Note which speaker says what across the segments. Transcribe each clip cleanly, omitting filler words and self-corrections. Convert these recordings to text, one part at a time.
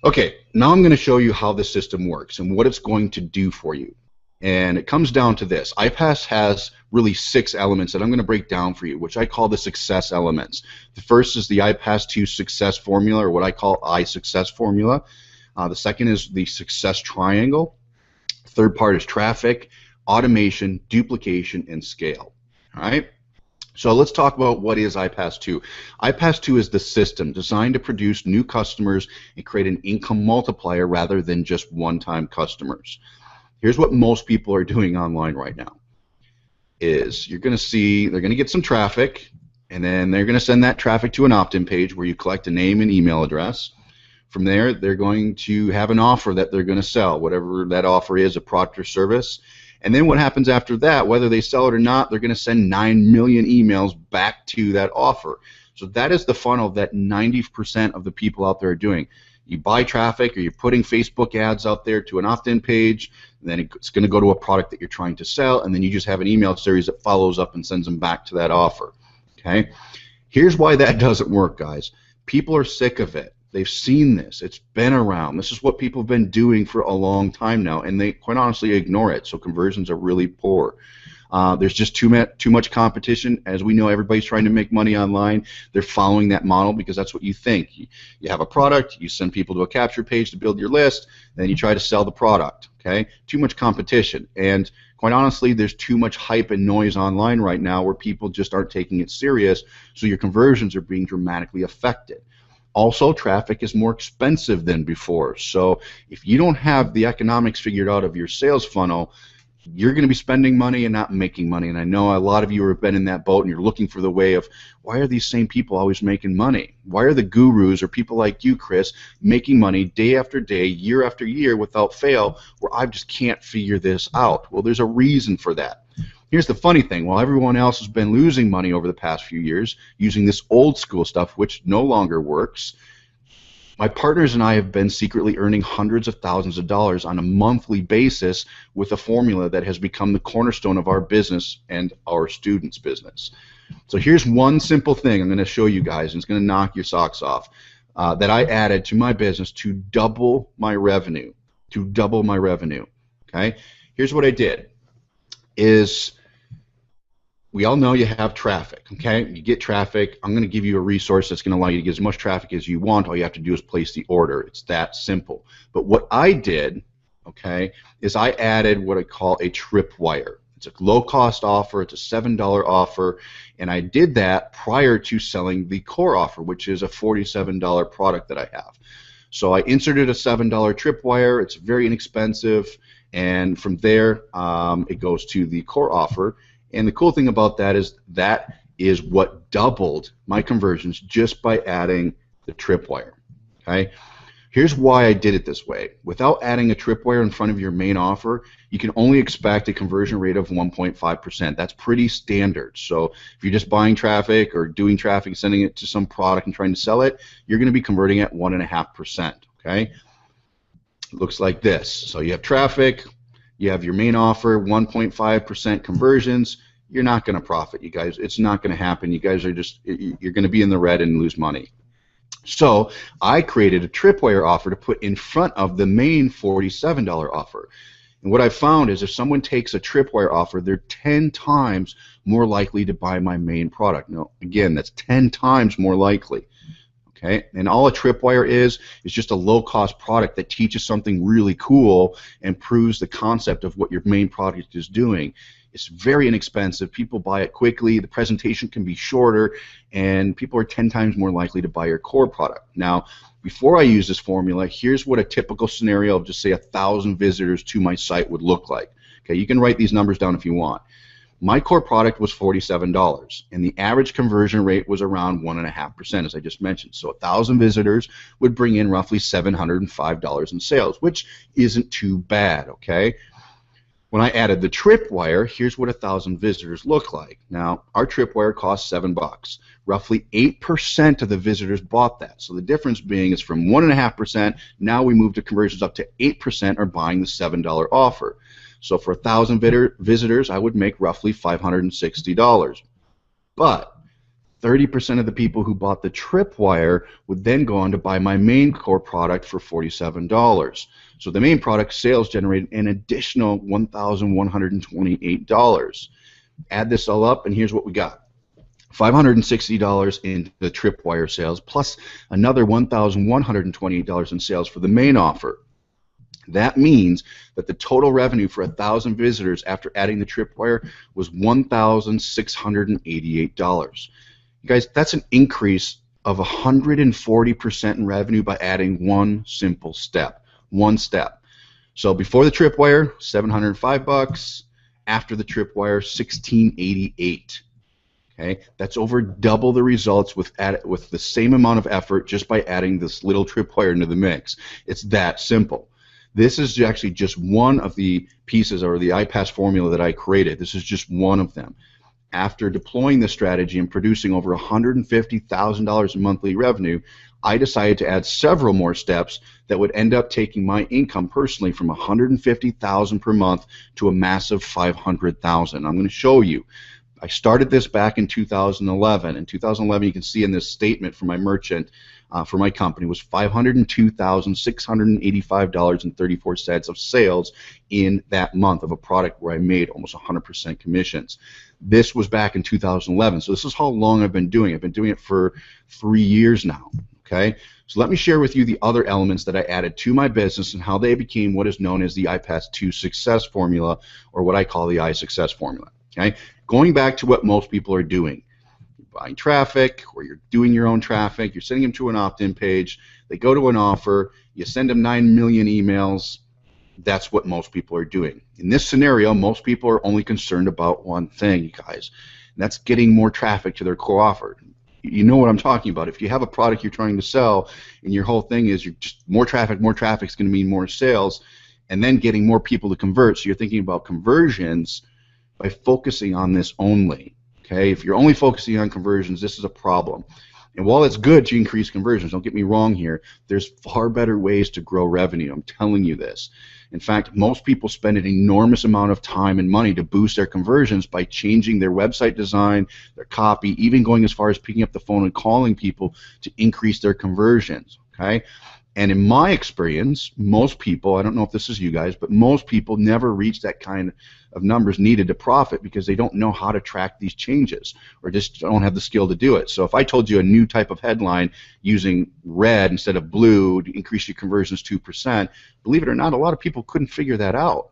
Speaker 1: Okay, now I'm going to show you how the system works and what it's going to do for you. And it comes down to this. IPAS has really 6 elements that I'm going to break down for you, which I call the success elements. The first is the IPAS2 success formula, or what I call I-success formula. The second is the success triangle. Third part is traffic, automation, duplication, and scale. All right? So let's talk about what is IPAS2. IPAS2 is the system designed to produce new customers and create an income multiplier rather than just one-time customers. Here's what most people are doing online right now. Is you're going to see they're going to get some traffic, and then they're going to send that traffic to an opt-in page where you collect a name and email address. From there, they're going to have an offer that they're going to sell, whatever that offer is, a product or service. And then what happens after that, whether they sell it or not, they're going to send 9 million emails back to that offer. So that is the funnel that 90% of the people out there are doing. You buy traffic, or you're putting Facebook ads out there to an opt-in page, and then it's going to go to a product that you're trying to sell, and then you just have an email series that follows up and sends them back to that offer. Okay? Here's why that doesn't work, guys. People are sick of it. They've seen this. It's been around. This is what people have been doing for a long time now, and they quite honestly ignore it, so conversions are really poor. There's just too much competition. As we know, everybody's trying to make money online. They're following that model because that's what you think. You have a product, you send people to a capture page to build your list, then you try to sell the product. Okay? Too much competition. And quite honestly, there's too much hype and noise online right now where people just aren't taking it serious, so your conversions are being dramatically affected. Also, traffic is more expensive than before. So if you don't have the economics figured out of your sales funnel, you're going to be spending money and not making money. And I know a lot of you have been in that boat and you're looking for the way of, why are these same people always making money? Why are the gurus or people like you, Chris, making money day after day, year after year without fail, where I just can't figure this out? Well, there's a reason for that. Here's the funny thing. While everyone else has been losing money over the past few years using this old school stuff, which no longer works, my partners and I have been secretly earning hundreds of thousands of dollars on a monthly basis with a formula that has become the cornerstone of our business and our students' business. So here's one simple thing I'm going to show you guys, and it's going to knock your socks off, that I added to my business to double my revenue. Okay? Here's what I did. We all know you have traffic, okay? You get traffic. I'm going to give you a resource that's going to allow you to get as much traffic as you want. All you have to do is place the order. It's that simple. But what I did, okay, is I added what I call a tripwire. It's a low-cost offer. It's a $7 offer, and I did that prior to selling the core offer, which is a $47 product that I have. So I inserted a $7 tripwire. It's very inexpensive, and from there it goes to the core offer. And the cool thing about that is what doubled my conversions just by adding the tripwire. Okay? Here's why I did it this way. Without adding a tripwire in front of your main offer, you can only expect a conversion rate of 1.5%. That's pretty standard. So if you're just buying traffic or doing traffic, sending it to some product and trying to sell it, you're going to be converting at 1.5%. Okay? It looks like this. So you have traffic, you have your main offer, 1.5% conversions. You're not going to profit, you guys. It's not going to happen. You guys are you're going to be in the red and lose money. So I created a tripwire offer to put in front of the main $47 offer. And what I found is if someone takes a tripwire offer, they're 10 times more likely to buy my main product. Now, again, that's 10 times more likely. Okay? And all a tripwire is just a low-cost product that teaches something really cool and proves the concept of what your main product is doing. It's very inexpensive. People buy it quickly. The presentation can be shorter, and people are 10 times more likely to buy your core product. Now, before I use this formula, here's what a typical scenario of just say 1,000 visitors to my site would look like. Okay, you can write these numbers down if you want. My core product was $47, and the average conversion rate was around 1.5%, as I just mentioned. So 1,000 visitors would bring in roughly $705 in sales, which isn't too bad, okay? When I added the tripwire, here's what 1,000 visitors look like. Now, our tripwire costs $7. Roughly 8% of the visitors bought that. So the difference being is from 1.5%, now we move to conversions up to 8% are buying the $7 offer. So for 1,000 visitors, I would make roughly $560. But 30% of the people who bought the tripwire would then go on to buy my main core product for $47. So the main product sales generated an additional $1,128. Add this all up, and here's what we got. $560 in the tripwire sales, plus another $1,128 in sales for the main offer. That means that the total revenue for 1,000 visitors after adding the tripwire was $1,688. You guys, that's an increase of 140% in revenue by adding one simple step. One step. So before the tripwire, $705. After the tripwire, $1,688. Okay, that's over double the results with the same amount of effort just by adding this little tripwire into the mix. It's that simple. This is actually just one of the pieces, or the IPAS formula that I created. This is just one of them. After deploying this strategy and producing over $150,000 in monthly revenue, I decided to add several more steps that would end up taking my income personally from $150,000 per month to a massive $500,000. I'm going to show you. I started this back in 2011. In 2011, you can see in this statement for my merchant, for my company, was $502,685.34 of sales in that month of a product where I made almost 100% commissions. This was back in 2011, so this is how long I've been doing it. I've been doing it for 3 years now. Okay, so let me share with you the other elements that I added to my business and how they became what is known as the IPAS2 Success Formula, or what I call the iSuccess Formula. Okay, going back to what most people are doing. You're buying traffic, or you're doing your own traffic, you're sending them to an opt-in page, they go to an offer, you send them 9 million emails. That's what most people are doing. In this scenario, most people are only concerned about one thing, you guys, and that's getting more traffic to their core offer. You know what I'm talking about. If you have a product you're trying to sell, and your whole thing is you're just more traffic is going to mean more sales, and then getting more people to convert, so you're thinking about conversions by focusing on this only. Okay, if you're only focusing on conversions, this is a problem. And while it's good to increase conversions, don't get me wrong here, there's far better ways to grow revenue. I'm telling you this. In fact, most people spend an enormous amount of time and money to boost their conversions by changing their website design, their copy, even going as far as picking up the phone and calling people to increase their conversions. Okay? And in my experience, most people, I don't know if this is you guys, but most people never reach that kind of numbers needed to profit because they don't know how to track these changes, or just don't have the skill to do it. So if I told you a new type of headline using red instead of blue to increase your conversions 2%, believe it or not, a lot of people couldn't figure that out.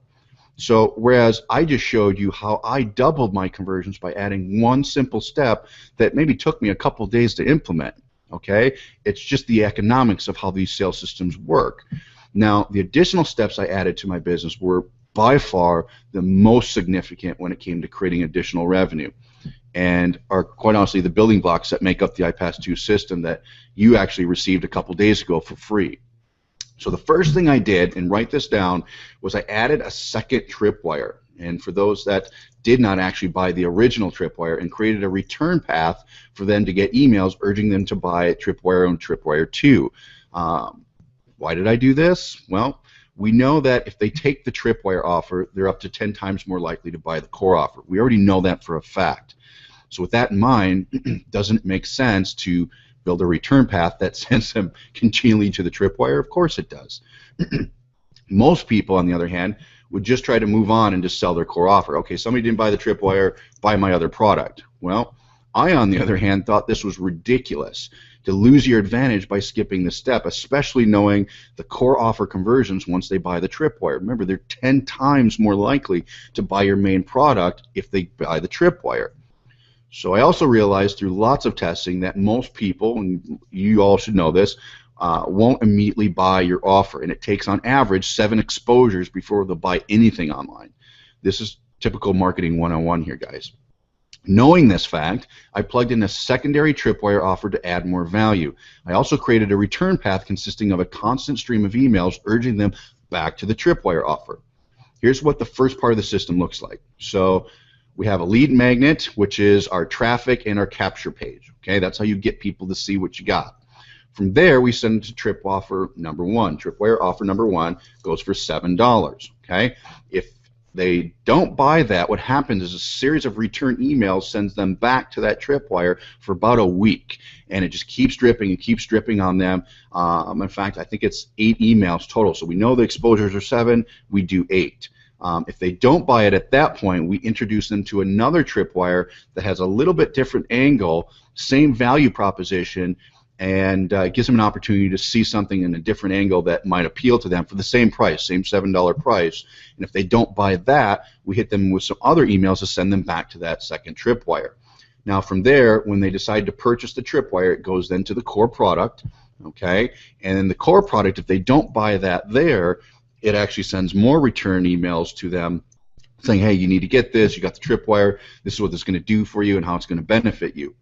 Speaker 1: So whereas I just showed you how I doubled my conversions by adding one simple step that maybe took me a couple days to implement. Okay, it's just the economics of how these sales systems work. Now, the additional steps I added to my business were by far the most significant when it came to creating additional revenue, and are quite honestly the building blocks that make up the IPAS2 system that you actually received a couple days ago for free. So the first thing I did, and write this down, was I added a second tripwire. And for those that did not actually buy the original tripwire, and created a return path for them to get emails urging them to buy tripwire and tripwire 2. Why did I do this? Well, we know that if they take the tripwire offer, they're up to 10 times more likely to buy the core offer. We already know that for a fact. So with that in mind, doesn't it make sense to build a return path that sends them continually to the tripwire? Of course it does. Most people, on the other hand, would just try to move on and just sell their core offer. Okay, somebody didn't buy the tripwire, buy my other product. Well, I, on the other hand, thought this was ridiculous, to lose your advantage by skipping this step, especially knowing the core offer conversions once they buy the tripwire. Remember, they're 10 times more likely to buy your main product if they buy the tripwire. So I also realized through lots of testing that most people, and you all should know this, won't immediately buy your offer, and it takes on average 7 exposures before they'll buy anything online. This is typical marketing 101 here, guys. Knowing this fact, I plugged in a secondary tripwire offer to add more value. I also created a return path consisting of a constant stream of emails urging them back to the tripwire offer. Here's what the first part of the system looks like. So we have a lead magnet, which is our traffic and our capture page. Okay, that's how you get people to see what you got. From there, we send it to trip offer number 1. Tripwire offer number 1 goes for $7. Okay, if they don't buy that, what happens is a series of return emails sends them back to that tripwire for about a week, and it just keeps dripping and keeps dripping on them. In fact, I think it's 8 emails total. So we know the exposures are 7, we do 8. If they don't buy it at that point, we introduce them to another tripwire that has a little bit different angle, same value proposition, and it gives them an opportunity to see something in a different angle that might appeal to them for the same price, same $7 price. And if they don't buy that, we hit them with some other emails to send them back to that second tripwire. Now from there, when they decide to purchase the tripwire, it goes then to the core product, okay? And then the core product, if they don't buy that there, it actually sends more return emails to them saying, hey, you need to get this, you got the tripwire, this is what it's going to do for you and how it's going to benefit you.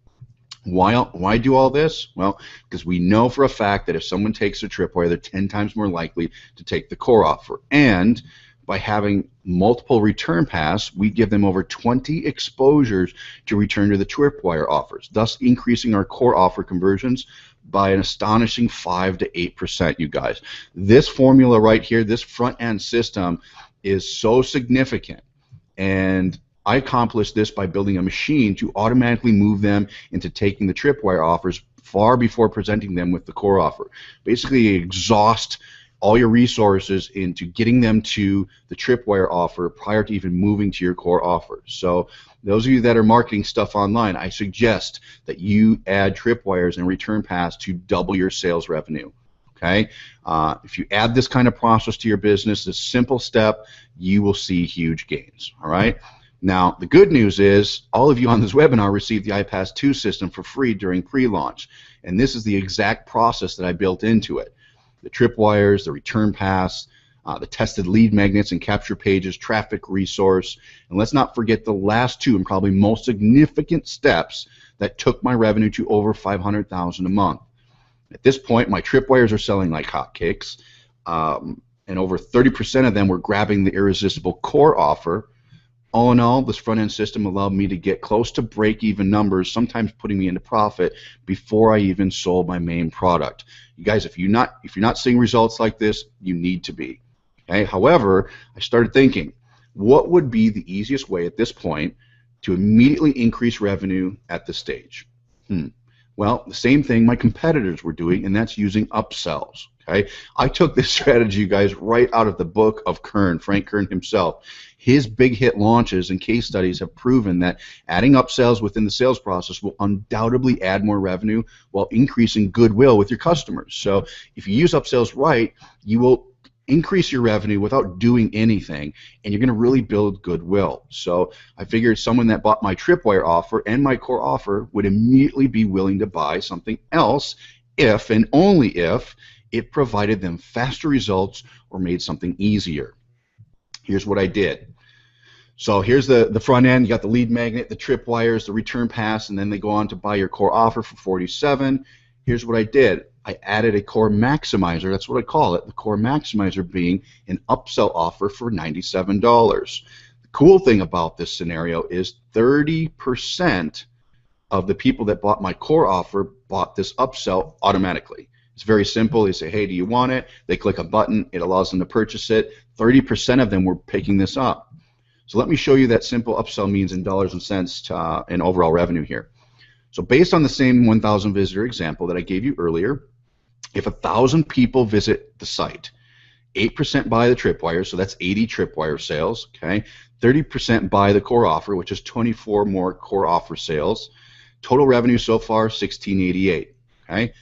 Speaker 1: Why do all this? Well, because we know for a fact that if someone takes a tripwire, they're 10 times more likely to take the core offer. And by having multiple return paths, we give them over 20 exposures to return to the tripwire offers, thus increasing our core offer conversions by an astonishing 5 to 8%, you guys. This formula right here, this front-end system is so significant, and I accomplished this by building a machine to automatically move them into taking the tripwire offers far before presenting them with the core offer. Basically exhaust all your resources into getting them to the tripwire offer prior to even moving to your core offer. So those of you that are marketing stuff online, I suggest that you add tripwires and return paths to double your sales revenue. Okay? If you add this kind of process to your business, this simple step, you will see huge gains. All right? Now, the good news is all of you on this webinar received the IPAS2 system for free during pre-launch, and this is the exact process that I built into it. The tripwires, the return paths, the tested lead magnets and capture pages, traffic resource, and let's not forget the last 2 and probably most significant steps that took my revenue to over $500,000 a month. At this point, my tripwires are selling like hotcakes, and over 30% of them were grabbing the irresistible core offer. All in all, this front-end system allowed me to get close to break-even numbers, sometimes putting me into profit before I even sold my main product. You guys, if you're not seeing results like this, you need to be. Okay? However, I started thinking, what would be the easiest way at this point to immediately increase revenue at this stage? Well, the same thing my competitors were doing, and that's using upsells. Okay? I took this strategy, you guys, right out of the book of Kern, Frank Kern himself. His big hit launches and case studies have proven that adding upsells within the sales process will undoubtedly add more revenue while increasing goodwill with your customers. So if you use upsells right, you will increase your revenue without doing anything, and you're going to really build goodwill. So I figured someone that bought my tripwire offer and my core offer would immediately be willing to buy something else if and only if it provided them faster results or made something easier. Here's what I did. So here's the front end. You got the lead magnet, the tripwires, the return pass, and then they go on to buy your core offer for $47. Here's what I did. I added a core maximizer. That's what I call it. The core maximizer being an upsell offer for $97. The cool thing about this scenario is 30% of the people that bought my core offer bought this upsell automatically. It's very simple. They say, hey, do you want it? They click a button. It allows them to purchase it. 30% of them were picking this up. So let me show you that simple upsell means in dollars and cents in overall revenue here. So based on the same 1,000 visitor example that I gave you earlier, if 1,000 people visit the site, 8% buy the tripwire, so that's 80 tripwire sales. Okay, 30% buy the core offer, which is 24 more core offer sales. Total revenue so far, $1,688. Okay.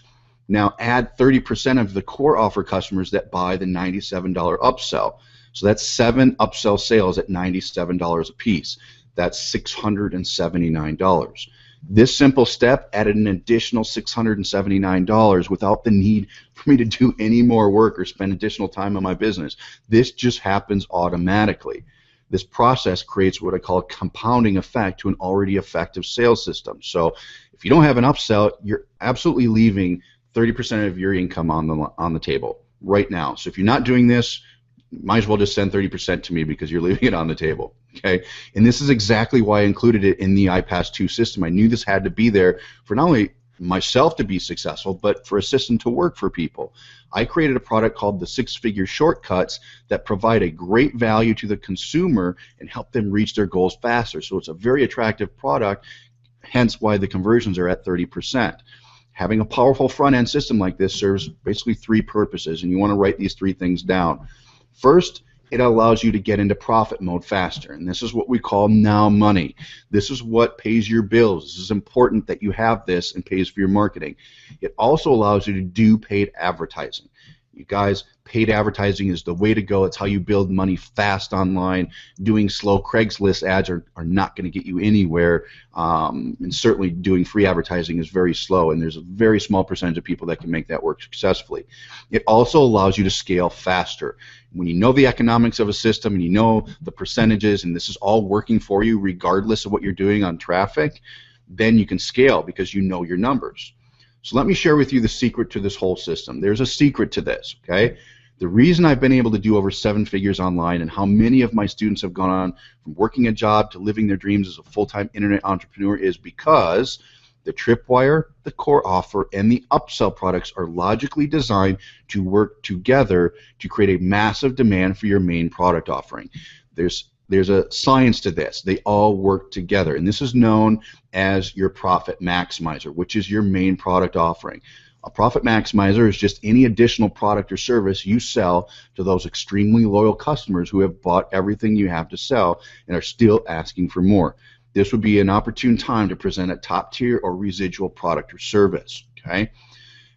Speaker 1: Now add 30% of the core offer customers that buy the $97 upsell. So that's 7 upsell sales at $97 a piece. That's $679. This simple step added an additional $679 without the need for me to do any more work or spend additional time on my business. This just happens automatically. This process creates what I call a compounding effect to an already effective sales system. So if you don't have an upsell, you're absolutely leaving 30% of your income on the table right now. So if you're not doing this, might as well just send 30% to me because you're leaving it on the table. Okay, and this is exactly why I included it in the IPAS2 system. I knew this had to be there for not only myself to be successful, but for a system to work for people. I created a product called the Six-Figure Shortcuts that provide a great value to the consumer and help them reach their goals faster. So it's a very attractive product, hence why the conversions are at 30%. Having a powerful front-end system like this serves basically three purposes, and you want to write these three things down. First, it allows you to get into profit mode faster, and this is what we call now money. This is what pays your bills. This is important that you have this and pays for your marketing. It also allows you to do paid advertising. You guys, paid advertising is the way to go. It's how you build money fast online. Doing slow Craigslist ads are not going to get you anywhere, and certainly doing free advertising is very slow, and there's a very small percentage of people that can make that work successfully. It also allows you to scale faster. When you know the economics of a system and you know the percentages and this is all working for you regardless of what you're doing on traffic, then you can scale because you know your numbers. So let me share with you the secret to this whole system. There's a secret to this, okay? The reason I've been able to do over 7 figures online and how many of my students have gone on from working a job to living their dreams as a full-time internet entrepreneur is because the Tripwire, the core offer, and the upsell products are logically designed to work together to create a massive demand for your main product offering. There's a science to this. They all work together, and this is known as your profit maximizer, which is your main product offering. A profit maximizer is just any additional product or service you sell to those extremely loyal customers who have bought everything you have to sell and are still asking for more. This would be an opportune time to present a top tier or residual product or service. Okay?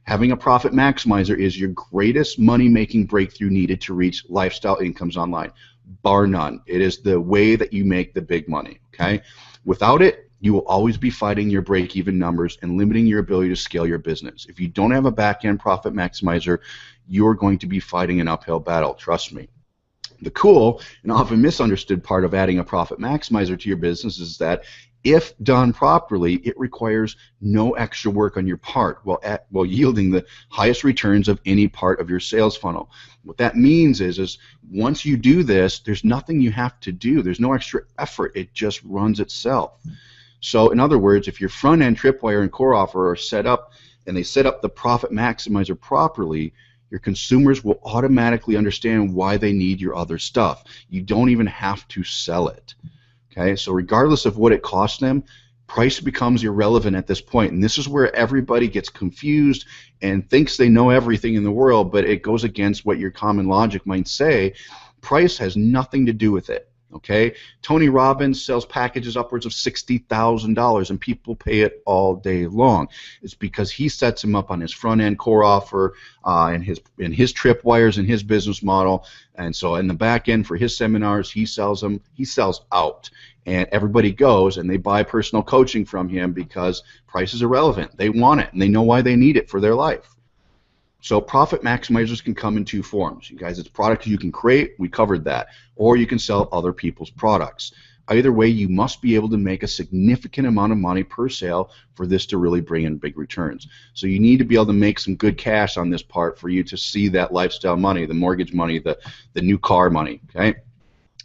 Speaker 1: Having a profit maximizer is your greatest money-making breakthrough needed to reach lifestyle incomes online, bar none. It is the way that you make the big money. Okay? Without it, you will always be fighting your break-even numbers and limiting your ability to scale your business. If you don't have a back-end profit maximizer, you're going to be fighting an uphill battle. Trust me. The cool and often misunderstood part of adding a profit maximizer to your business is that if done properly, it requires no extra work on your part while yielding the highest returns of any part of your sales funnel. What that means is once you do this, there's nothing you have to do. There's no extra effort. It just runs itself. So in other words, if your front-end Tripwire and core offer are set up and they set up the profit maximizer properly, your consumers will automatically understand why they need your other stuff. You don't even have to sell it. Okay, so regardless of what it costs them, price becomes irrelevant at this point. And this is where everybody gets confused and thinks they know everything in the world, but it goes against what your common logic might say. Price has nothing to do with it. Okay, Tony Robbins sells packages upwards of $60,000 and people pay it all day long. It's because he sets them up on his front end core offer and his tripwires and his business model, and so in the back end for his seminars he sells them. He sells out, and everybody goes and they buy personal coaching from him because price is irrelevant. They want it and they know why they need it for their life. So profit maximizers can come in two forms. You guys, it's products you can create, we covered that, or you can sell other people's products. Either way, you must be able to make a significant amount of money per sale for this to really bring in big returns. So you need to be able to make some good cash on this part for you to see that lifestyle money, the mortgage money, the new car money, okay?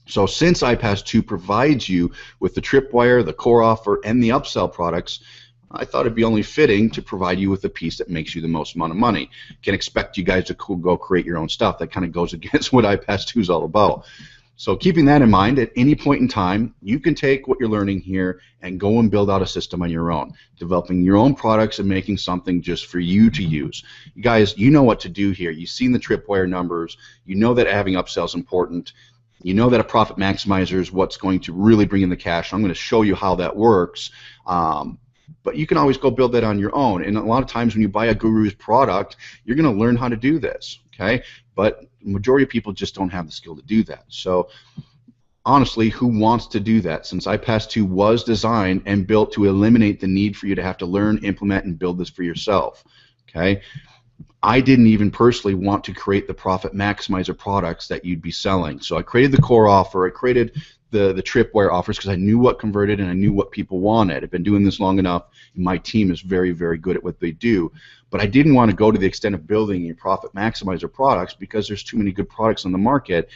Speaker 1: So since IPAS2 provides you with the Tripwire, the core offer, and the upsell products, I thought it'd be only fitting to provide you with a piece that makes you the most amount of money. Can't expect you guys to go create your own stuff. That kind of goes against what IPAS2 is all about. So keeping that in mind, at any point in time, you can take what you're learning here and go and build out a system on your own, developing your own products and making something just for you to use. You guys, you know what to do here. You've seen the Tripwire numbers. You know that having upsell is important. You know that a profit maximizer is what's going to really bring in the cash. I'm going to show you how that works. But you can always go build that on your own. And a lot of times when you buy a guru's product, you're going to learn how to do this, okay? But the majority of people just don't have the skill to do that. So honestly, who wants to do that? Since IPAS2 was designed and built to eliminate the need for you to have to learn, implement, and build this for yourself, okay? I didn't even personally want to create the profit maximizer products that you'd be selling. So I created the core offer. I created the Tripwire offers because I knew what converted and I knew what people wanted. I've been doing this long enough, and my team is very, very good at what they do. But I didn't want to go to the extent of building your profit maximizer products because there's too many good products on the market.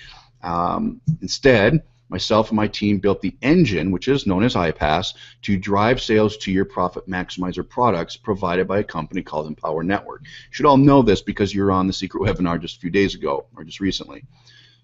Speaker 1: Instead, myself and my team built the engine, which is known as IPAS, to drive sales to your profit maximizer products provided by a company called Empower Network. You should all know this because you were on the secret webinar just a few days ago, or just recently.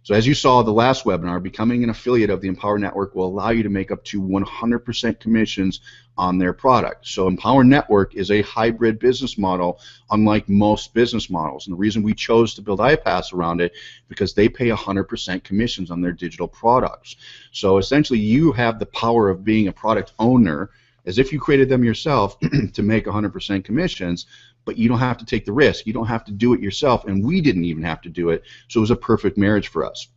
Speaker 1: So as you saw the last webinar, becoming an affiliate of the Empower Network will allow you to make up to 100% commissions on their product. So Empower Network is a hybrid business model, unlike most business models. And the reason we chose to build IPAS around it, because they pay 100% commissions on their digital products. So essentially you have the power of being a product owner, as if you created them yourself, to make 100% commissions, but you don't have to take the risk. You don't have to do it yourself, and we didn't even have to do it, so it was a perfect marriage for us.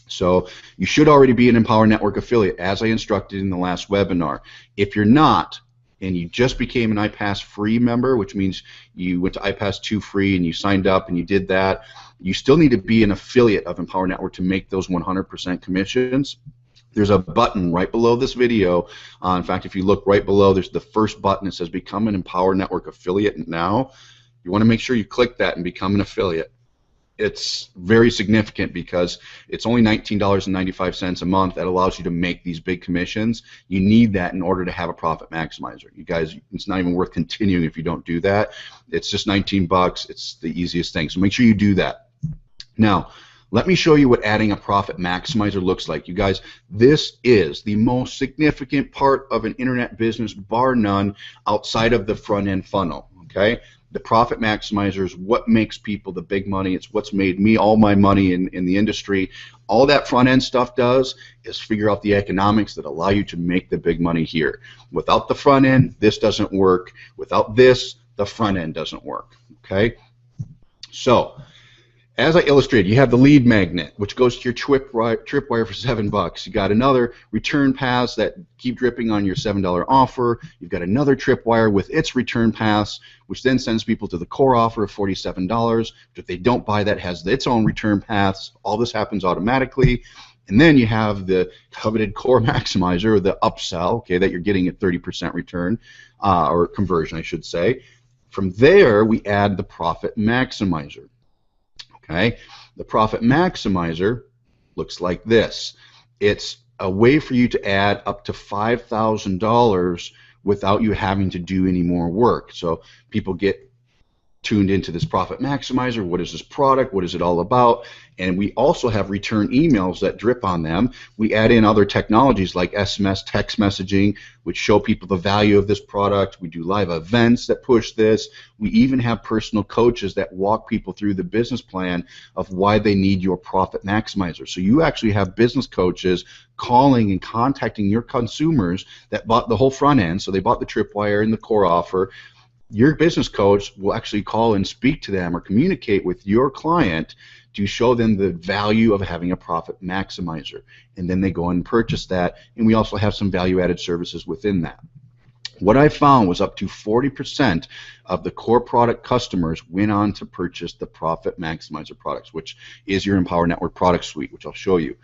Speaker 1: So you should already be an Empower Network affiliate, as I instructed in the last webinar. If you're not, and you just became an IPAS free member, which means you went to IPAS2 free and you signed up and you did that, you still need to be an affiliate of Empower Network to make those 100% commissions. There's a button right below this video. In fact, if you look right below, there's the first button. It says Become an Empower Network Affiliate now. You want to make sure you click that and become an affiliate. It's very significant because it's only $19.95 a month. That allows you to make these big commissions. You need that in order to have a profit maximizer. You guys, it's not even worth continuing if you don't do that. It's just 19 bucks. It's the easiest thing. So make sure you do that. Now, let me show you what adding a profit maximizer looks like. You guys, this is the most significant part of an internet business, bar none, outside of the front-end funnel, okay? The profit maximizer is what makes people the big money. It's what's made me all my money in the industry. All that front-end stuff does is figure out the economics that allow you to make the big money here. Without the front end, this doesn't work. Without this, the front end doesn't work, okay? So, as I illustrated, you have the lead magnet, which goes to your tripwire for $7. You got another return paths that keep dripping on your $7 offer. You've got another tripwire with its return paths, which then sends people to the core offer of $47. If they don't buy that, has its own return paths. All this happens automatically. And then you have the coveted core maximizer, or the upsell, okay, that you're getting at 30% return, or conversion, I should say. From there, we add the profit maximizer. Okay, the profit maximizer looks like this. It's a way for you to add up to $5,000 without you having to do any more work. So people get tuned into this profit maximizer. What is this product? What is it all about? And we also have return emails that drip on them. We add in other technologies like SMS text messaging, which show people the value of this product. We do live events that push this. We even have personal coaches that walk people through the business plan of why they need your profit maximizer. So you actually have business coaches calling and contacting your consumers that bought the whole front end. So they bought the tripwire and the core offer. Your business coach will actually call and speak to them or communicate with your client to show them the value of having a profit maximizer. And then they go and purchase that, and we also have some value-added services within that. What I found was up to 40% of the core product customers went on to purchase the profit maximizer products, which is your Empower Network product suite, which I'll show you.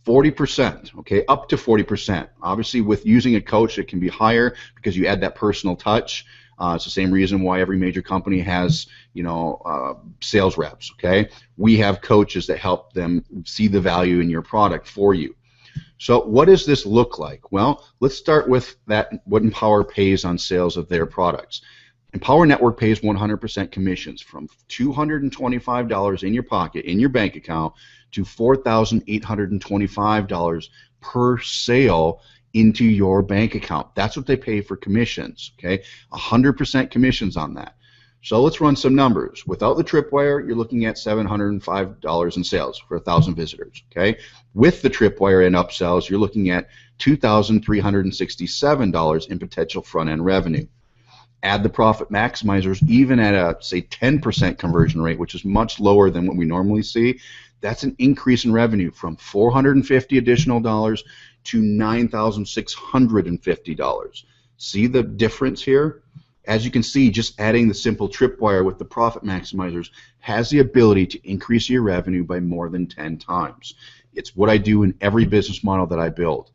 Speaker 1: 40%, okay, up to 40%. Obviously, with using a coach, it can be higher because you add that personal touch. It's the same reason why every major company has, sales reps, okay? We have coaches that help them see the value in your product for you. So what does this look like? Well, let's start with what Empower pays on sales of their products. Empower Network pays 100% commissions from $225 in your pocket, in your bank account, to $4,825 per sale into your bank account. That's what they pay for commissions, okay? 100% commissions on that. So let's run some numbers. Without the tripwire, you're looking at $705 in sales for 1,000 visitors, okay? With the tripwire and upsells, you're looking at $2,367 in potential front-end revenue. Add the profit maximizers, even at a, say, 10% conversion rate, which is much lower than what we normally see. That's an increase in revenue from $450 additional dollars to $9,650. See the difference here? As you can see, just adding the simple tripwire with the profit maximizers has the ability to increase your revenue by more than 10 times. It's what I do in every business model that I build.